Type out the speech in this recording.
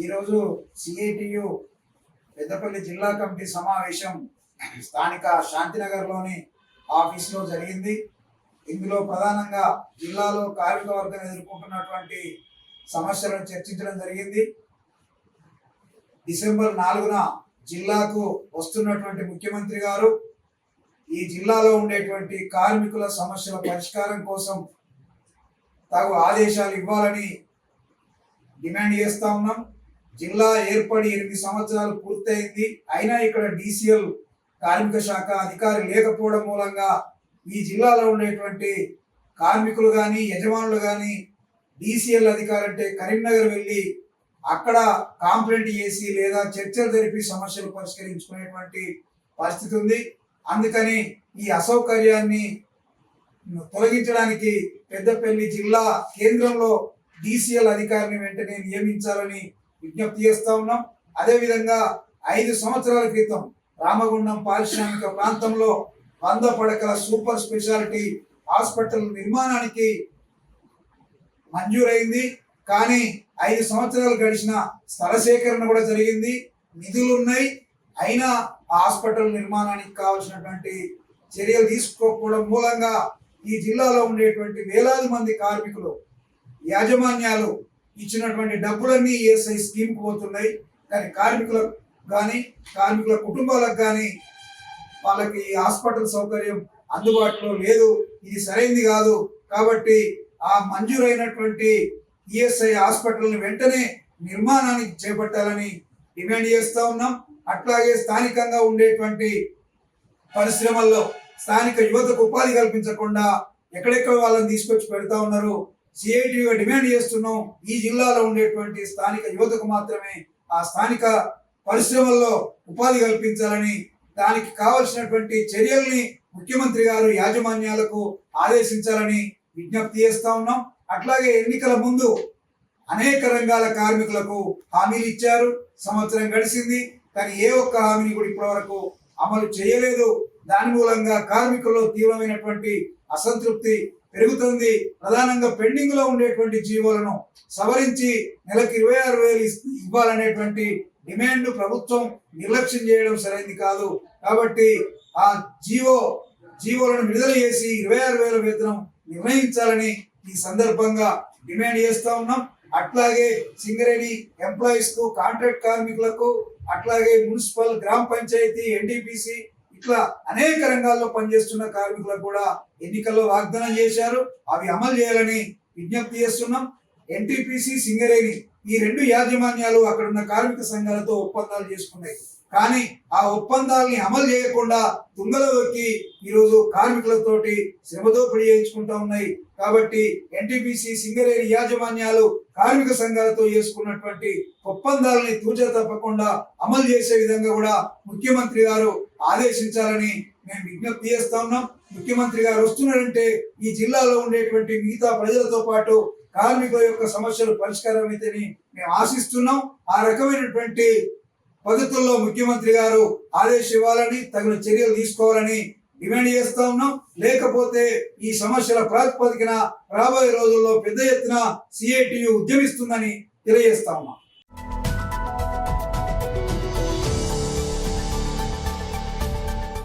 ఈరోజు సిఐటియు పెద్దపల్లి జిల్లా కమిటీ సమావేశం స్థానిక శాంతినగర్లోని ఆఫీసులో జరిగింది. ఇందులో ప్రధానంగా జిల్లాలో కార్మిక వర్గం ఎదుర్కొంటున్నటువంటి సమస్యలను చర్చించడం జరిగింది. డిసెంబర్ 4న జిల్లాకు వస్తున్నటువంటి ముఖ్యమంత్రి గారు ఈ జిల్లాలో ఉండేటువంటి కార్మికుల సమస్యల పరిష్కారం కోసం తగు ఆదేశాలు ఇవ్వాలని డిమాండ్ చేస్తా ఉన్నాం. జిల్లా ఏర్పడి 8 సంవత్సరాలు పూర్తయింది. అయినా ఇక్కడ డిసిఎల్ కార్మిక శాఖ అధికారి లేకపోవడం మూలంగా ఈ జిల్లాలో ఉండేటువంటి కార్మికులు కానీ యజమానులు కానీ డిసిఎల్ అధికారి అంటే కరీంనగర్ వెళ్ళి అక్కడ కాంప్లైంట్ చేసి లేదా చర్చలు జరిపి సమస్యలు పరిష్కరించుకునేటువంటి పరిస్థితి ఉంది. అందుకని ఈ అసౌకర్యాన్ని తొలగించడానికి పెద్దపల్లి జిల్లా కేంద్రంలో డిసిఎల్ అధికారిని వెంటనే నియమించాలని విజ్ఞప్తి చేస్తా ఉన్నాం. అదేవిధంగా 5 సంవత్సరాల క్రితం రామగుండం పారిశ్రామిక ప్రాంతంలో 100 పడకల సూపర్ స్పెషాలిటీ హాస్పిటల్ నిర్మాణానికి మంజూరైంది. కానీ 5 సంవత్సరాలు గడిచిన స్థల సేకరణ కూడా జరిగింది, నిధులు ఉన్నాయి. అయినా ఆ హాస్పిటల్ నిర్మాణానికి కావాల్సినటువంటి చర్యలు తీసుకోకపోవడం మూలంగా ఈ జిల్లాలో ఉండేటువంటి వేలాది మంది కార్మికులు యాజమాన్యాలు ఇచ్చినటువంటి డబ్బులన్నీ ఈఎస్ఐ స్కీమ్కి పోతున్నాయి. కానీ కార్మికులకు కానీ కార్మికుల కుటుంబాలకు కానీ వాళ్ళకి హాస్పిటల్ సౌకర్యం అందుబాటులో లేదు. ఇది సరైంది కాదు. కాబట్టి ఆ మంజూరైనటువంటి ఈఎస్ఐ హాస్పిటల్ని వెంటనే నిర్మాణానికి చేపట్టాలని డిమాండ్ చేస్తూ ఉన్నాం. అట్లాగే స్థానికంగా ఉండేటువంటి పరిశ్రమల్లో స్థానిక యువతకు ఉపాధి కల్పించకుండా ఎక్కడెక్కడ వాళ్ళని తీసుకొచ్చి పెడతా ఉన్నారు. సిఐటిగా డిమాండ్ చేస్తున్నాం, ఈ జిల్లాలో ఉండేటువంటి స్థానిక యువతకు మాత్రమే ఆ స్థానిక పరిశ్రమల్లో ఉపాధి కల్పించాలని, దానికి కావలసినటువంటి చర్యల్ని ముఖ్యమంత్రి గారు యాజమాన్యాలకు ఆదేశించాలని విజ్ఞప్తి చేస్తా ఉన్నాం. అట్లాగే ఎన్నికల ముందు అనేక రంగాల కార్మికులకు హామీలు ఇచ్చారు. సంవత్సరం గడిచింది, కానీ ఏ ఒక్క హామీని కూడా ఇప్పటి వరకు అమలు చేయలేదు. దాని మూలంగా కార్మికుల్లో తీవ్రమైనటువంటి అసంతృప్తి పెరుగుతుంది. ప్రధానంగా పెండింగ్ లో ఉండేటువంటి జీవోలను సవరించి నెలకు 26,000 ఇవ్వాలనేటువంటి డిమాండ్ ప్రభుత్వం నిర్లక్ష్యం చేయడం సరైనది కాదు. కాబట్టి ఆ జీవోలను విడుదల చేసి 26,000 వేతనం నిర్ణయించాలని ఈ సందర్భంగా డిమాండ్ చేస్తా ఉన్నాం. అట్లాగే సింగరేణి ఎంప్లాయీస్ కు, కాంట్రాక్ట్ కార్మికులకు, అట్లాగే మున్సిపల్, గ్రామ పంచాయతీ, ఎన్టీపీసీ ఇట్లా అనేక రంగాల్లో పనిచేస్తున్న కార్మికులకు కూడా ఎన్నికల్లో వాగ్దానం చేశారు. అవి అమలు చేయాలని విజ్ఞప్తి చేస్తున్నాం. ఎన్టీపీసీ, సింగరేణి ఈ 2 యాజమాన్యాలు అక్కడ ఉన్న కార్మిక సంఘాలతో ఒప్పందాలు చేసుకున్నాయి. కానీ ఆ ఒప్పందాలని అమలు చేయకుండా తుంగలో దొక్కి ఈరోజు కార్మికులతోటి శ్రమదోపిడీ చేయించుకుంటా ఉన్నాయి. కాబట్టి ఎన్టీపీసీ, సింగరేణి యాజమాన్యాలు కార్మిక సంఘాలతో చేసుకున్నటువంటి ఒప్పందాలని తూచా తప్పకుండా అమలు చేసే విధంగా కూడా ముఖ్యమంత్రి గారు ఆదేశించాలని మేము విజ్ఞప్తి చేస్తా ఉన్నాం. ముఖ్యమంత్రి గారు వస్తున్నారంటే ఈ జిల్లాలో ఉండేటువంటి మిగతా ప్రజలతో పాటు కార్మికుల యొక్క సమస్యలు పరిష్కారం అయితేని మేము ఆశిస్తున్నాం. ఆ రకమైనటువంటి పద్ధతుల్లో ముఖ్యమంత్రి గారు ఆదేశం ఇవ్వాలని, తగిన చర్యలు తీసుకోవాలని డిమాండ్ చేస్తా ఉన్నాం. లేకపోతే ఈ సమస్యల ప్రాతిపదికన రాబోయే రోజుల్లో పెద్ద ఎత్తున సిఐటియు ఉద్యమిస్తుందని తెలియజేస్తా ఉన్నాం.